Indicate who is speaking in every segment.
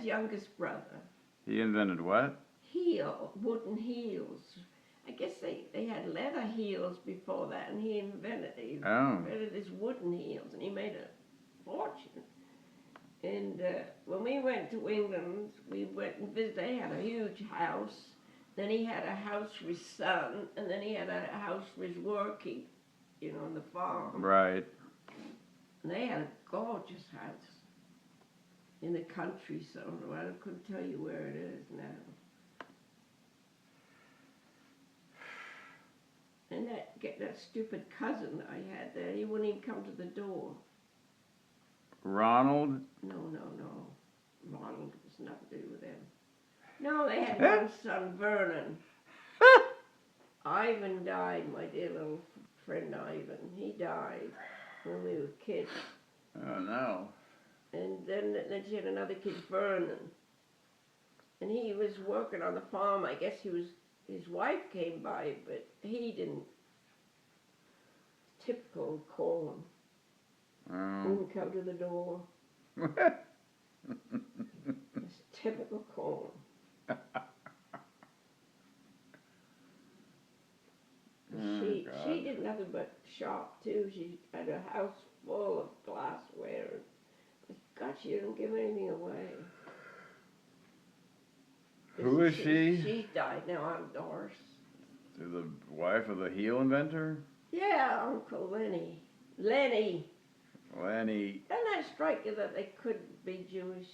Speaker 1: youngest brother.
Speaker 2: He invented what?
Speaker 1: Wooden heels. I guess they had leather heels before that, and he invented his wooden heels, and he made a fortune. And when we went to England, we went and visited. They had a huge house. Then he had a house for his son, and then he had a house for his working, on the farm.
Speaker 2: Right.
Speaker 1: And they had a gorgeous house in the country somewhere. I couldn't tell you where it is now. And that stupid cousin I had there, he wouldn't even come to the door.
Speaker 2: Ronald?
Speaker 1: No. Ronald was nothing to do with him. No, they had one son, Vernon. Ivan died, my dear little friend Ivan. He died when we were kids.
Speaker 2: Oh, no.
Speaker 1: And then she had another kid, Vernon. And he was working on the farm. I guess his wife came by, but he didn't. Typical Corne. Wouldn't come to the door. It's typical Corne. She did nothing but shop too. She had a house full of glassware. God, she didn't give anything away.
Speaker 2: Who is she?
Speaker 1: She's died now. I'm Doris.
Speaker 2: The wife of the heel inventor?
Speaker 1: Yeah, Uncle Lenny. Lenny.
Speaker 2: Lenny.
Speaker 1: Doesn't that strike you that they could be Jewish?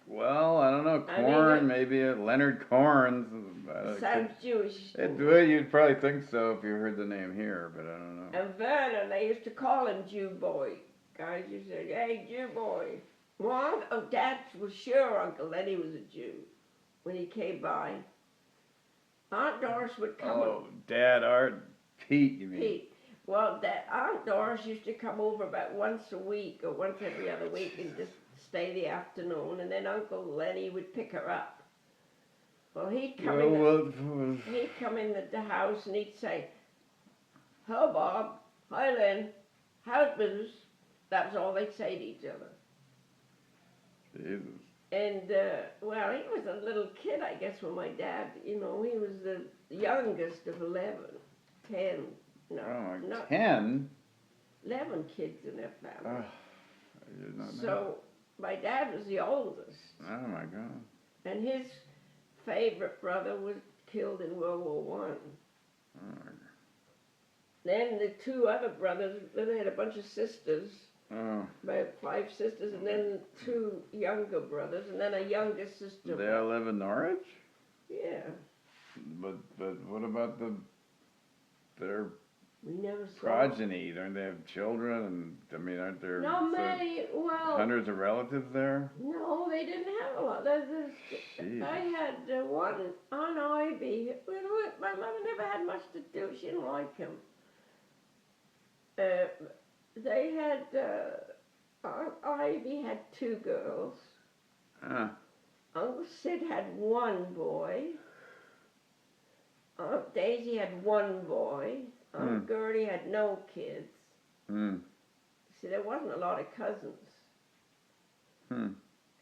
Speaker 2: Well, I don't know. Corne, maybe Leonard Corne.
Speaker 1: Sounds Jewish.
Speaker 2: Well, you'd probably think so if you heard the name here, but I don't know.
Speaker 1: And Vernon, they used to call him Jew boy. Guys used to say, "Hey, Jew boy." Well, Dad was sure Uncle Lenny was a Jew when he came by. Aunt Doris would come.
Speaker 2: Oh, Dad, Pete, you mean?
Speaker 1: Pete. Well, Aunt Doris used to come over about once a week or once every other week and just stay the afternoon, and then Uncle Lenny would pick her up. Well, he'd come in the house and he'd say, "Hello, Bob. Hi, Len. How's business?" That was all they'd say to each other.
Speaker 2: Jesus.
Speaker 1: And, well, he was a little kid, I guess, when my dad, he was the youngest of 11, 10. No,
Speaker 2: 10?
Speaker 1: 11 kids in their family.
Speaker 2: I did not know.
Speaker 1: So my dad was the oldest.
Speaker 2: Oh, my God.
Speaker 1: And his favorite brother was killed in World War I.
Speaker 2: Oh, my God.
Speaker 1: Then the two other brothers, then they had a bunch of sisters.
Speaker 2: Oh.
Speaker 1: About 5 sisters, and then 2 younger brothers, and then a younger sister.
Speaker 2: They all live in Norwich?
Speaker 1: Yeah.
Speaker 2: But what about their
Speaker 1: We never saw
Speaker 2: progeny? Don't they have children? And aren't there
Speaker 1: hundreds
Speaker 2: of relatives there?
Speaker 1: No, they didn't have a lot. I had one Aunt Ivy. My mother never had much to do. She didn't like him. They had, Aunt Ivy had 2 girls. Uncle Sid had 1 boy. Aunt Daisy had 1 boy. Aunt Gertie had no kids. See, there wasn't a lot of cousins.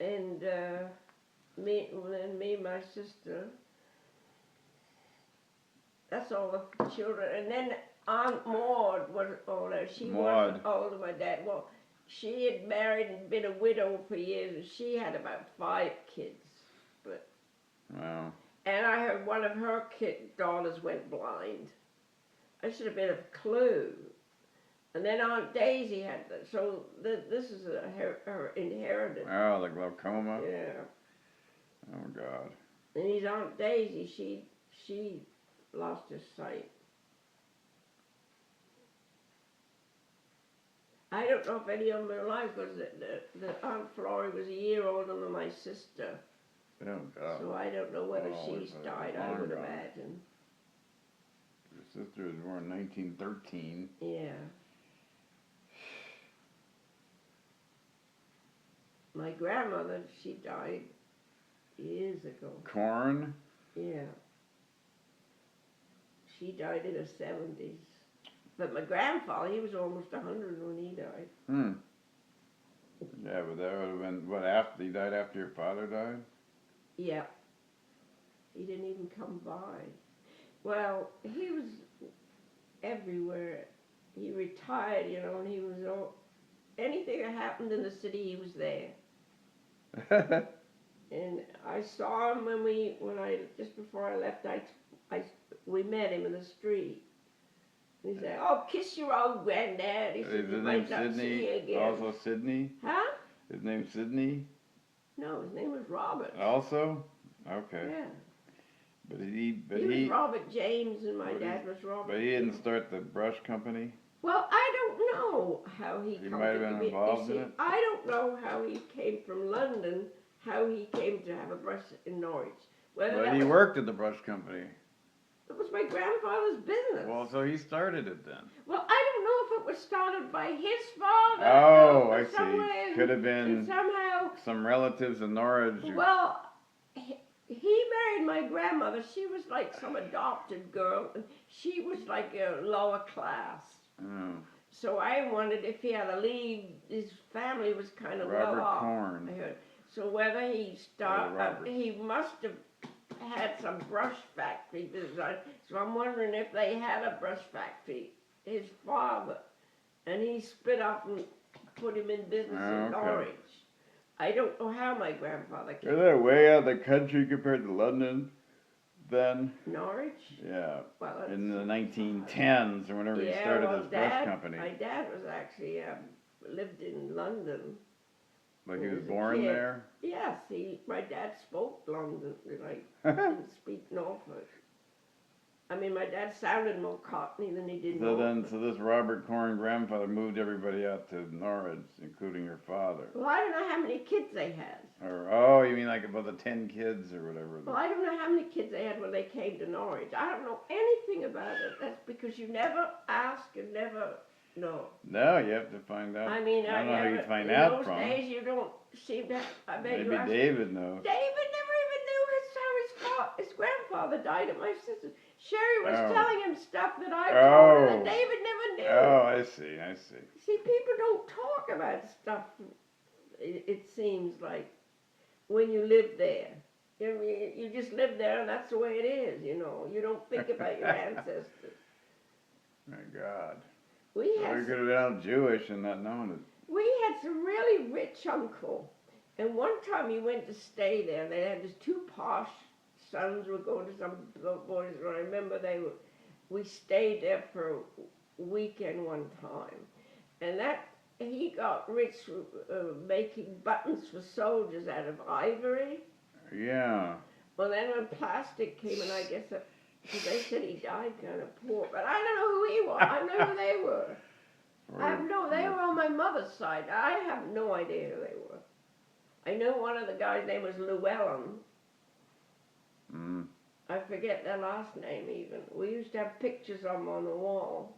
Speaker 1: And me and my sister, that's all the children. And then Aunt Maud was older. She wasn't older than my dad. Well, she had married and been a widow for years, and she had about 5 kids. But
Speaker 2: wow. And
Speaker 1: I heard one of her daughters went blind. I should have been a clue. And then Aunt Daisy had so this is her inheritance.
Speaker 2: Oh, the glaucoma.
Speaker 1: Yeah.
Speaker 2: Oh God.
Speaker 1: And his Aunt Daisy, she lost her sight. I don't know if any of them are alive because the Aunt Florrie was a year older than my sister.
Speaker 2: Oh, God.
Speaker 1: So I don't know whether she's died, I would imagine.
Speaker 2: Your sister was born in 1913.
Speaker 1: Yeah. My grandmother, she died years ago.
Speaker 2: Corne?
Speaker 1: Yeah. She died in her 70s. But my grandfather, he was almost 100 when he died.
Speaker 2: Yeah, but that would have been, what, after he died after your father died?
Speaker 1: Yeah. He didn't even come by. Well, he was everywhere. He retired, and he was all, anything that happened in the city, he was there. And I saw him just before I left, we met him in the street. He said, "Oh, kiss your old granddad." He said, "You might not see you again."
Speaker 2: Also Sidney?
Speaker 1: Huh?
Speaker 2: His name's Sidney?
Speaker 1: No, his name was Robert.
Speaker 2: Also? Okay.
Speaker 1: Yeah.
Speaker 2: But he
Speaker 1: was Robert James, and my dad was Robert.
Speaker 2: But he didn't start the brush company?
Speaker 1: Well, I don't know how he
Speaker 2: might have been involved in it?
Speaker 1: I don't know how he came from London, how he came to have a brush in Norwich.
Speaker 2: But he worked at the brush company.
Speaker 1: It was my grandfather's business.
Speaker 2: Well, so he started it then.
Speaker 1: Well, I don't know if it was started by his father.
Speaker 2: Oh, I see. Could have been
Speaker 1: somehow
Speaker 2: some relatives in Norwich.
Speaker 1: Well, he married my grandmother. She was like some adopted girl, and she was like a lower class.
Speaker 2: Oh.
Speaker 1: So I wondered if he had to leave. His family was kind of
Speaker 2: Robert
Speaker 1: well off.
Speaker 2: Corne.
Speaker 1: I heard. So whether he must have had some brush factory business. So I'm wondering if they had a brush factory. His father, and he split up and put him in business in Norwich. I don't know how my grandfather came.
Speaker 2: Is that way out of the country compared to London then?
Speaker 1: Norwich?
Speaker 2: Yeah.
Speaker 1: Well,
Speaker 2: in the 1910s or whenever he started his brush company.
Speaker 1: My dad was actually lived in London.
Speaker 2: Like he was born there?
Speaker 1: Yes, my dad spoke London. I didn't speak Norfolk. I mean, my dad sounded more Cockney than he did Norfolk.
Speaker 2: So this Robert Corne grandfather moved everybody out to Norwich, including your father.
Speaker 1: Well, I don't know how many kids they had.
Speaker 2: You mean like about the 10 kids or whatever?
Speaker 1: Well, I don't know how many kids they had when they came to Norwich. I don't know anything about it. That's because you never ask and never know.
Speaker 2: No, you have to find out.
Speaker 1: I mean,
Speaker 2: I don't know how you find out from.
Speaker 1: In those days, you don't seem to.
Speaker 2: Maybe David knows.
Speaker 1: David never even knew how his grandfather died at my sister's. Sherry was telling him stuff that I told her that David never knew.
Speaker 2: Oh, I see.
Speaker 1: See, people don't talk about stuff, it seems like, when you live there. You just live there and that's the way it is, You don't think about your ancestors.
Speaker 2: My God.
Speaker 1: We
Speaker 2: could have been all Jewish and not known it.
Speaker 1: We had some really rich uncle. And one time he went to stay there. They had these two posh sons were going to some boys. I remember we stayed there for a weekend one time. And he got rich making buttons for soldiers out of ivory.
Speaker 2: Yeah.
Speaker 1: Well, then when plastic came, and I guess they said he died kind of poor, but I don't know who he was. I know who they were. They were on my mother's side. I have no idea who they were. I know one of the guys' name was Llewellyn. I forget their last name even. We used to have pictures of them on the wall.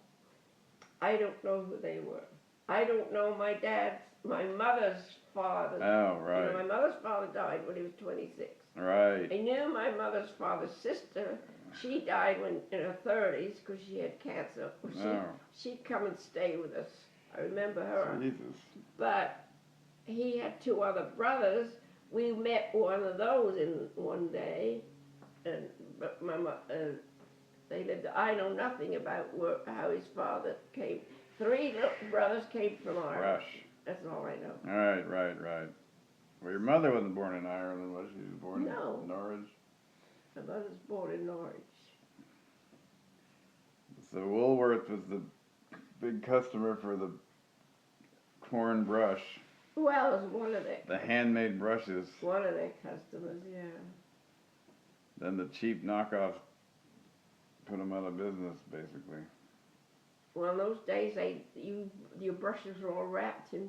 Speaker 1: I don't know who they were. I don't know my mother's father.
Speaker 2: Oh, right.
Speaker 1: My mother's father died when he was 26.
Speaker 2: Right.
Speaker 1: I knew my mother's father's sister. She died in her 30s because she had cancer. She'd come and stay with us. I remember her.
Speaker 2: Jesus.
Speaker 1: But he had two other brothers. We met one of those in one day. But they lived. I know nothing about how his father came. 3 brothers came from Ireland.
Speaker 2: Rush.
Speaker 1: That's all I know.
Speaker 2: Right. Well, your mother wasn't born in Ireland, was she? She was born in Norwich?
Speaker 1: My mother's born in Norwich.
Speaker 2: So Woolworth was the big customer for the Corne brush.
Speaker 1: Well, it was one of
Speaker 2: the handmade brushes.
Speaker 1: One of their customers, yeah.
Speaker 2: Then the cheap knockoffs put them out of business, basically.
Speaker 1: Well, in those days, your brushes were all wrapped in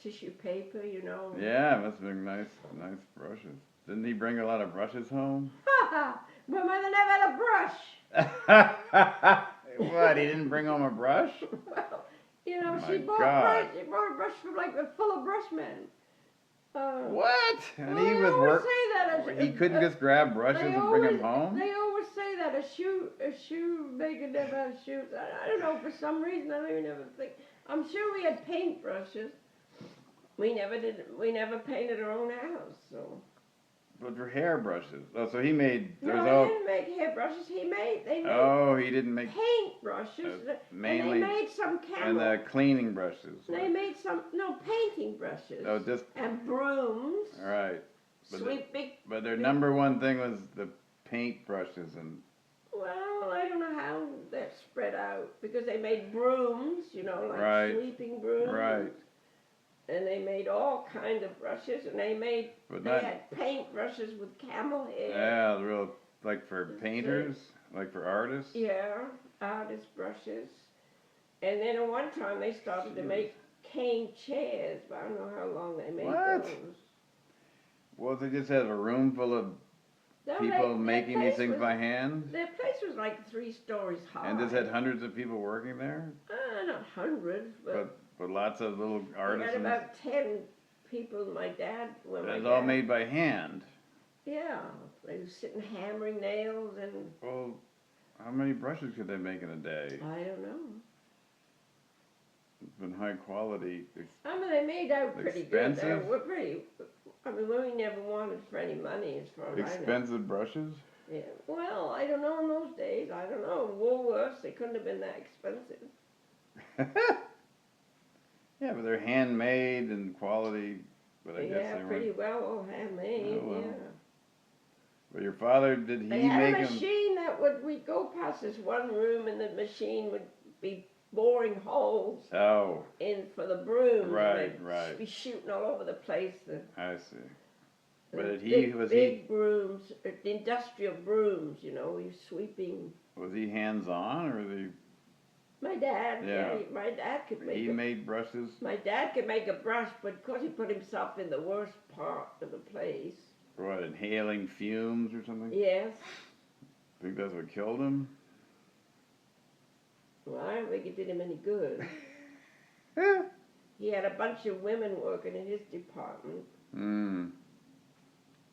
Speaker 1: tissue paper,
Speaker 2: Yeah, must have been nice brushes. Didn't he bring a lot of brushes home?
Speaker 1: My mother never had a brush.
Speaker 2: What? He didn't bring home a brush?
Speaker 1: Well, she bought a brush from full of brush men.
Speaker 2: What? And he was he couldn't just grab brushes and bring them home?
Speaker 1: They always say that a shoemaker never has shoes. I don't know, for some reason, I don't even ever think. I'm sure we had paint brushes. We never painted our own house, so.
Speaker 2: But for hairbrushes. Oh, so he made.
Speaker 1: No,
Speaker 2: There's all.
Speaker 1: he didn't make hairbrushes. They made
Speaker 2: Oh, he didn't make.
Speaker 1: paint brushes.
Speaker 2: Mainly.
Speaker 1: And they made some camel.
Speaker 2: And the cleaning brushes.
Speaker 1: They made some painting brushes.
Speaker 2: Oh, just.
Speaker 1: And brooms.
Speaker 2: All right. But their
Speaker 1: big,
Speaker 2: number one thing was the paint brushes and.
Speaker 1: Well, I don't know how that spread out because they made brooms, like
Speaker 2: right.
Speaker 1: sweeping brooms.
Speaker 2: Right.
Speaker 1: And they made all kinds of brushes, and they had paint brushes with camel hair.
Speaker 2: Yeah, real, like for painters, like for artists.
Speaker 1: Yeah, artist brushes. And then at one time they started to make cane chairs, but I don't know how long they made those.
Speaker 2: Well, they just have a room full of people making these things by hand?
Speaker 1: Their place was like 3 stories high.
Speaker 2: And just had hundreds of people working there?
Speaker 1: Not hundreds, but
Speaker 2: lots of little artisans.
Speaker 1: We had about 10 people. My dad.
Speaker 2: It was all made by hand.
Speaker 1: Yeah, they were sitting hammering nails and.
Speaker 2: Well, how many brushes could they make in a day?
Speaker 1: I don't know.
Speaker 2: It's been high quality.
Speaker 1: I mean, they made out pretty
Speaker 2: expensive?
Speaker 1: good. They were pretty. I mean, we never wanted for any money as far as
Speaker 2: expensive brushes?
Speaker 1: Yeah. Well, I don't know in those days. I don't know. Woolworths, they couldn't have been that expensive.
Speaker 2: Yeah, but they're handmade and quality. But I guess they
Speaker 1: pretty well all handmade.
Speaker 2: Oh, well.
Speaker 1: Yeah.
Speaker 2: But your father, did he
Speaker 1: they had
Speaker 2: make
Speaker 1: a machine that we'd go past this one room and the machine would be boring holes in for the brooms.
Speaker 2: Right.
Speaker 1: Be shooting all over the place.
Speaker 2: I see.
Speaker 1: But
Speaker 2: was
Speaker 1: big brooms, industrial brooms, he was sweeping.
Speaker 2: Was he hands-on or was he?
Speaker 1: My dad, my dad could make.
Speaker 2: He made brushes.
Speaker 1: My dad could make a brush, but of course he put himself in the worst part of the place.
Speaker 2: What, inhaling fumes or something?
Speaker 1: Yes.
Speaker 2: Think that's what killed him?
Speaker 1: Well, I don't think it did him any good. He had a bunch of women working in his department.